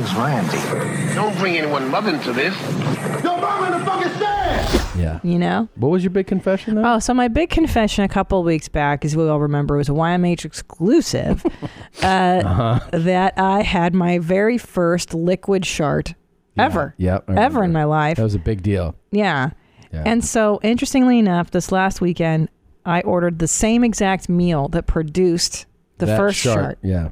is Randy? Don't bring anyone mother into this. Your mom in the fucking stand! Yeah. You know? What was your big confession, though? Oh, so my big confession a couple of weeks back, as we all remember, was a YMH exclusive that I had my very first liquid Shart ever. Yeah. Ever in my life. That was a big deal. Yeah. And so, interestingly enough, this last weekend, I ordered the same exact meal that produced that first Shart. Yeah.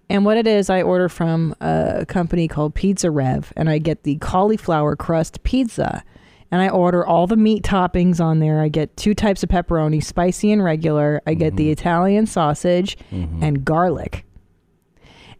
And what it is, I order from a company called Pizza Rev, and I get the cauliflower crust pizza. And I order all the meat toppings on there. I get 2 types of pepperoni, spicy and regular. I get the Italian sausage and garlic.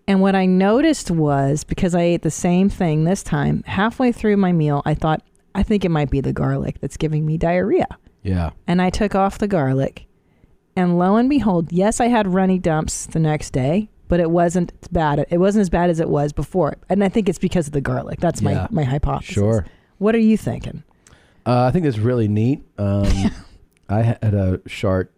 And what I noticed was, because I ate the same thing this time, halfway through my meal, I thought, I think it might be the garlic that's giving me diarrhea. Yeah. And I took off the garlic. And lo and behold, yes, I had runny dumps the next day, but it wasn't bad. It wasn't as bad as it was before. And I think it's because of the garlic. That's my hypothesis. Sure. What are you thinking? I think that's really neat. I had a Shart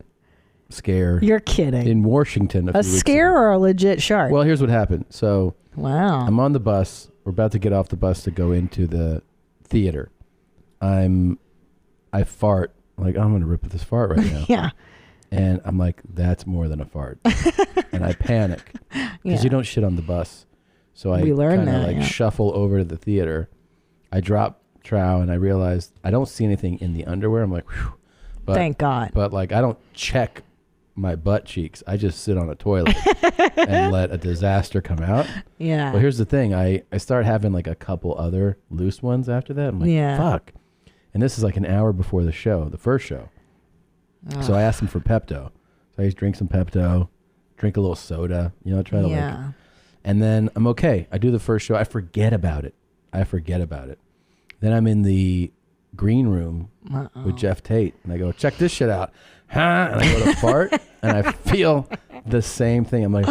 scare. You're kidding. In Washington. A scare or a legit Shart? Well, here's what happened. So wow. I'm on the bus. We're about to get off the bus to go into the theater. I fart. I'm like, I'm going to rip this fart right now. Yeah. And I'm like, that's more than a fart. And I panic because you don't shit on the bus. So I kind of shuffle over to the theater. I drop trow and I realized I don't see anything in the underwear. I'm like, whew. Thank God. But I don't check my butt cheeks. I just sit on a toilet and let a disaster come out. Yeah. Well, here's the thing. I start having a couple other loose ones after that. I'm like, fuck. And this is an hour before the show, the first show. So I asked him for Pepto. So I just drink some Pepto, drink a little soda, try to and then I'm okay. I do the first show. I forget about it. Then I'm in the green room with Jeff Tate. And I go, check this shit out. Huh? And I go to fart and I feel the same thing. I'm like,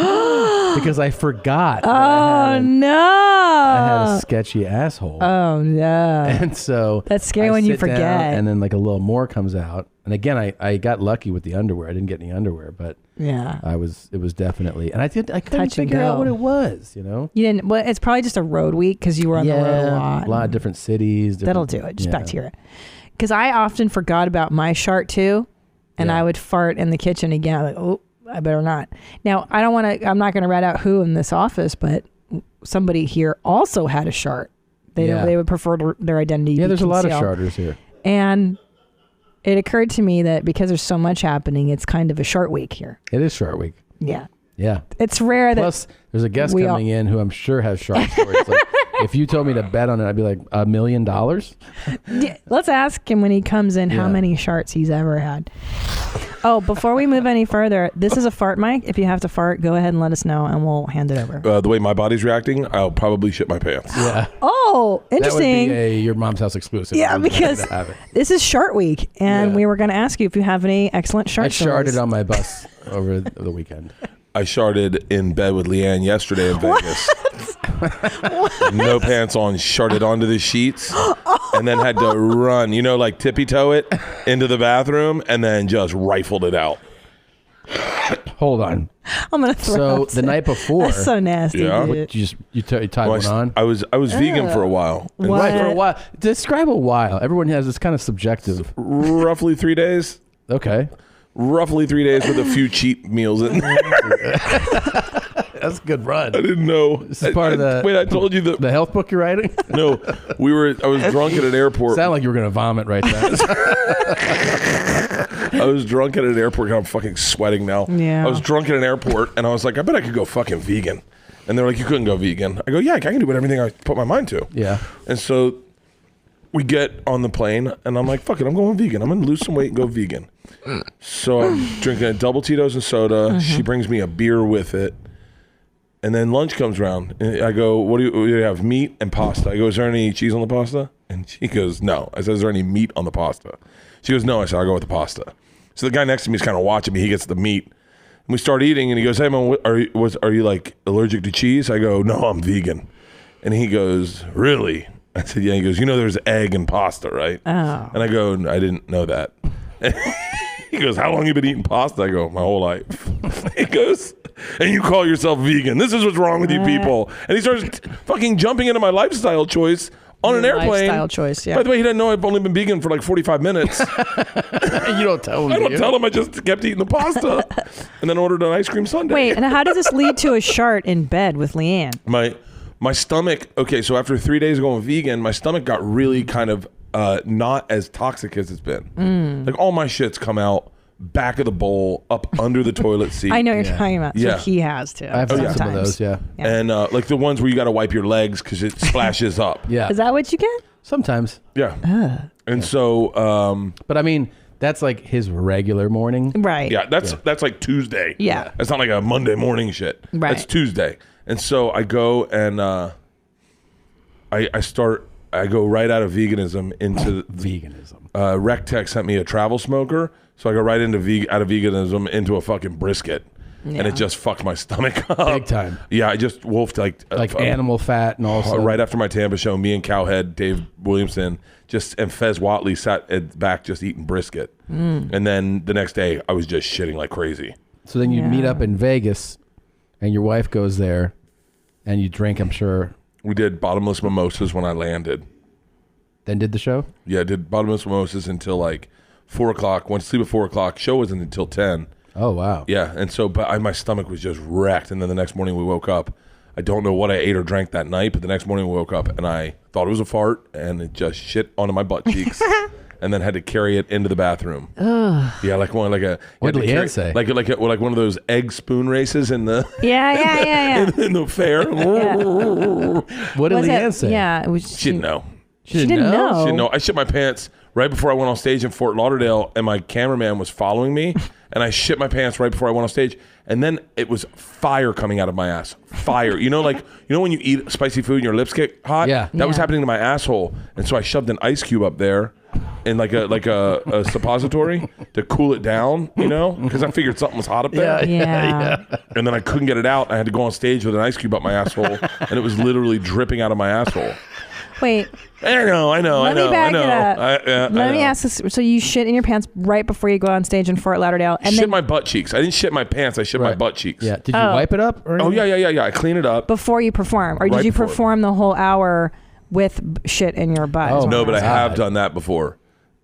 because I forgot. Oh, no. I had a sketchy asshole. Oh, no. And so that's scary when you forget. And then a little more comes out. And again, I got lucky with the underwear. I didn't get any underwear, but it was definitely, and I couldn't figure out what it was, You didn't, well, it's probably just a road week because you were on the road a lot. Of different cities. That'll do it. Just bacteria. Because I often forgot about my Shart too. And I would fart in the kitchen again. I'm like, oh, I better not. Now, I'm not going to rat out who in this office, but somebody here also had a Shart. They would prefer their identity to be there's concealed. A lot of Sharters here. And it occurred to me that because there's so much happening, it's kind of a Shart week here. It is Shart week. Yeah. Yeah. It's rare that... Plus, there's a guest coming in who I'm sure has Shart stories. If you told me to bet on it, I'd be like, $1 million? Yeah, let's ask him when he comes in how many Sharts he's ever had. Oh, before we move any further, this is a fart mic. If you have to fart, go ahead and let us know, and we'll hand it over. The way my body's reacting, I'll probably shit my pants. Yeah. Oh, interesting. That would be your mom's house exclusive. Yeah, because this is Shart week, and we were going to ask you if you have any excellent Shart stories. I sharted on my bus over the weekend. I sharted in bed with Leanne yesterday in Vegas. No pants on, sharted onto the sheets, and then had to run, tippy toe it into the bathroom, and then just rifled it out. Hold on. I'm gonna throw the night before. That's so nasty. Yeah. You tied one on? I was vegan for a while. Right, for a while. Describe a while. Everyone has this kind of subjective. Roughly 3 days. Okay. Roughly 3 days with a few cheap meals in there. That's a good run. I didn't know. This is part of the. Wait, I told you the health book you're writing. No, I was drunk at an airport. Sound like you were gonna vomit right there. I was drunk at an airport. I'm fucking sweating now. Yeah. I was drunk at an airport, and I was like, I bet I could go fucking vegan. And they're like, you couldn't go vegan. I go, yeah, I can do everything I put my mind to. Yeah. And so we get on the plane, and I'm like, fuck it, I'm going vegan. I'm gonna lose some weight and go vegan. So I'm drinking a double Tito's and soda. Mm-hmm. She brings me a beer with it. And then lunch comes around. And I go, what do you have? Meat and pasta. I go, is there any cheese on the pasta? And she goes, no. I said, is there any meat on the pasta? She goes, no. I said, I'll go with the pasta. So the guy next to me is kind of watching me. He gets the meat. And we start eating, and he goes, hey, man, are you like allergic to cheese? I go, no, I'm vegan. And he goes, really? I said, yeah. He goes, there's egg and pasta, right? Oh. And I go, I didn't know that. He goes, how long you been eating pasta? I go, my whole life. He goes, and you call yourself vegan. This is what's wrong with you people. And he starts fucking jumping into my lifestyle choice on an airplane. Lifestyle choice, yeah. By the way, he didn't know I've only been vegan for like 45 minutes. You don't tell him. I don't tell him. I just kept eating the pasta and then ordered an ice cream sundae. Wait, and how does this lead to a Shart in bed with Leanne? My stomach, okay, so after 3 days of going vegan, my stomach got really kind of not as toxic as it's been. Like all my shit's come out back of the bowl, up under the toilet seat. I know what you're talking about. Yeah. So he has to. I've done some of those, yeah. And like the ones where you got to wipe your legs because it splashes up. Yeah. Is that what you get? Sometimes. Yeah. And so... but I mean, that's like his regular morning. Right. Yeah, that's like Tuesday. Yeah. That's not like a Monday morning shit. Right. That's Tuesday. And so I go and I go right out of veganism into veganism. RecTech sent me a travel smoker, so I go right into out of veganism into a fucking brisket, and it just fucked my stomach up Big time. Yeah, I just wolfed like animal fat and all. Right after my Tampa show, me and Cowhead Dave Williamson and Fez Watley sat at back just eating brisket, and then the next day I was just shitting like crazy. So then you meet up in Vegas, and your wife goes there, and you drink. I'm sure. We did bottomless mimosas when I landed. Then did the show? Yeah, I did bottomless mimosas until like 4 o'clock. Went to sleep at 4 o'clock. Show wasn't until 10. Oh, wow. Yeah, and so my stomach was just wrecked. And then the next morning we woke up. I don't know what I ate or drank that night, but the next morning we woke up and I thought it was a fart and it just shit onto my butt cheeks. And then had to carry it into the bathroom. Ugh. Yeah, like one, like a. What did Leanne say? Like one of those egg spoon races in the. Yeah. in the fair. What did Leanne say? Yeah, it was. She didn't know. She didn't know. She didn't know. I shit my pants right before I went on stage in Fort Lauderdale, and my cameraman was following me, and I shit my pants right before I went on stage, and then it was fire coming out of my ass. Fire. You know when you eat spicy food and your lips get hot? Yeah. That was happening to my asshole, and so I shoved an ice cube up there. In like a suppository to cool it down, because I figured something was hot up there. Yeah. And then I couldn't get it out. I had to go on stage with an ice cube up my asshole, and it was literally dripping out of my asshole. Wait. I know. Let me back it up. Let me ask this. So you shit in your pants right before you go on stage in Fort Lauderdale, and shit my butt cheeks. I didn't shit my pants. I shit my butt cheeks. Yeah. Did you wipe it up? Or yeah. I clean it up before you perform, or did you perform the whole hour with shit in your butt? Oh, no, but I have done that before.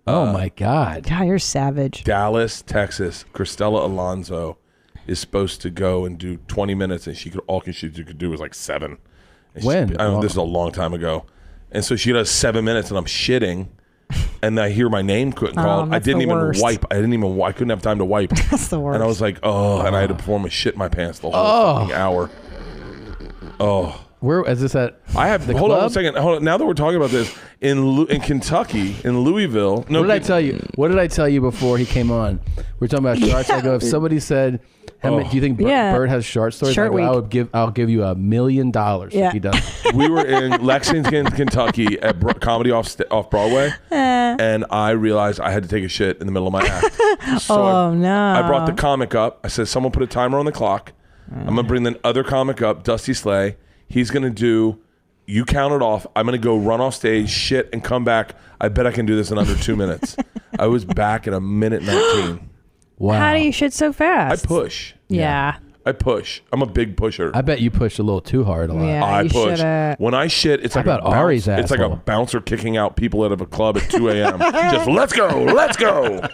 Oh my God. God, you're savage. Dallas, Texas. Cristela Alonso is supposed to go and do 20 minutes, and she could do was like 7. And when? This is a long time ago. And so she does 7 minutes, and I'm shitting, and I hear my name called. I didn't even wipe. I couldn't have time to wipe. That's the worst. And I was like, and I had to perform a shit in my pants the whole fucking hour. Oh. Where is this at? I have. Hold on a second. Hold on. Now that we're talking about this, in Kentucky, in Louisville. No, what did I tell you? What did I tell you before he came on? We're talking about Shart. I go, if somebody said, do you think Bert has Shart stories? Shart Week. I'll give you $1 million if he does. We were in Lexington, Kentucky at Comedy off Broadway, and I realized I had to take a shit in the middle of my act. So no! I brought the comic up. I said, someone put a timer on the clock. I'm gonna bring the other comic up, Dusty Slay. He's going to do, you count it off. I'm going to go run off stage, shit, and come back. I bet I can do this in under 2 minutes. I was back in 1:19. Wow. How do you shit so fast? I push. Yeah. I push. I'm a big pusher. I bet you pushed a little too hard a lot. Yeah, I you push. shoulda. When I shit, it's How like about Ari's it's like a asshole? bouncer kicking out people out of a club at 2 a.m. Just let's go.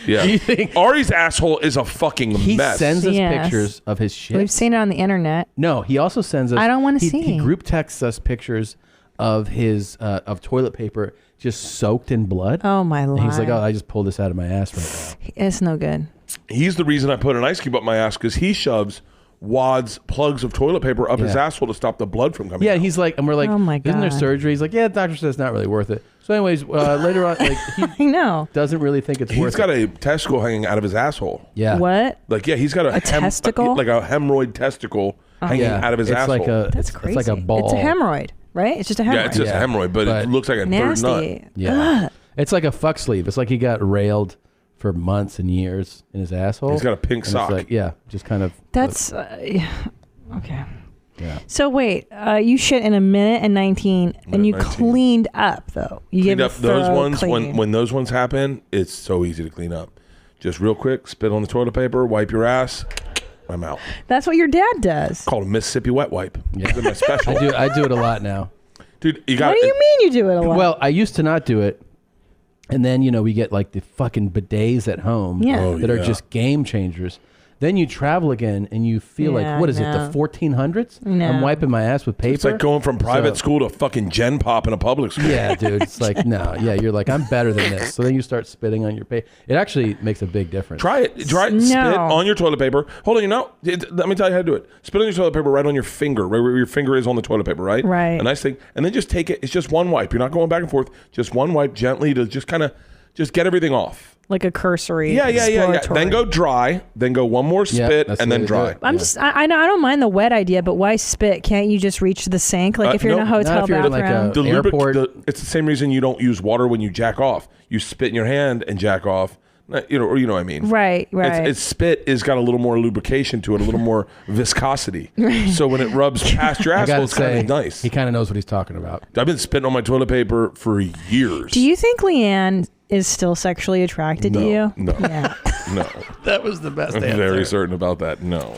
Yeah. Do you think Ari's asshole is a fucking he mess. sends us Yes. pictures of his shit? We've seen it on the internet. No, he also sends us. I don't wanna see. He group texts us pictures of his of toilet paper just soaked in blood. Oh my And lord! he's like, I just pulled this out of my ass right now. It's no good. He's the reason I put an ice cube up my ass because he shoves plugs of toilet paper up his asshole to stop the blood from coming out. Yeah, he's like, and we're like, Oh my isn't there God. surgery? He's like, yeah, the doctor says it's not really worth it. So anyways, later on, like he I know. doesn't really think it's He's worth got it. a testicle hanging out of his asshole. Yeah. What? Like, yeah, he's got a testicle? like a hemorrhoid testicle hanging Yeah, out of his it's asshole. like a, That's it's crazy. like a ball. It's a hemorrhoid, right? It's just a hemorrhoid. yeah, it's just a hemorrhoid, but it looks like a nasty. third nut. Yeah. It's like a fuck sleeve. It's like he got railed for months and years in his asshole. He's got a pink And it's sock. like, yeah, just kind of. That's okay. Yeah. So wait, you shit in 1:19, and you 19. cleaned up though. You Cleaned gave up a those thorough ones clean. when those ones happen. It's so easy to clean up. Just real quick, spit on the toilet paper, wipe your ass. I'm out. That's what your dad does. Called a Mississippi wet wipe. Yeah. My special. I do it a lot now. Dude, you got. What do you mean you do it a lot? Well, I used to not do it. And then, we get like the fucking bidets at home that are just game changers. Then you travel again and you feel like, what is it, the 1400s? No. I'm wiping my ass with paper. It's like going from private school to fucking Gen Pop in a public school. Yeah, dude. It's like, no. Yeah, you're like, I'm better than this. So then you start spitting on your paper. It actually makes a big difference. Try it. Spit on your toilet paper. Hold on, let me tell you how to do it. Spit on your toilet paper right on your finger, right where your finger is on the toilet paper, right? Right. A nice thing. And then just take it. It's just one wipe. You're not going back and forth. Just one wipe gently to just kind of just get everything off. Like a cursory. Yeah. Then go dry. Then go one more spit and then dry. I don't mind the wet idea, but why spit? Can't you just reach to the sink? Like if you're in a hotel bathroom. The airport. It's the same reason you don't use water when you jack off. You spit in your hand and jack off. Or you know what I mean. Right. It's spit has got a little more lubrication to it, a little more viscosity. So when it rubs past your asshole, it's kind of nice. He kind of knows what he's talking about. I've been spitting on my toilet paper for years. Do you think Leanne is still sexually attracted to you? No. Yeah. No. That was the best I'm answer. very certain about that. No.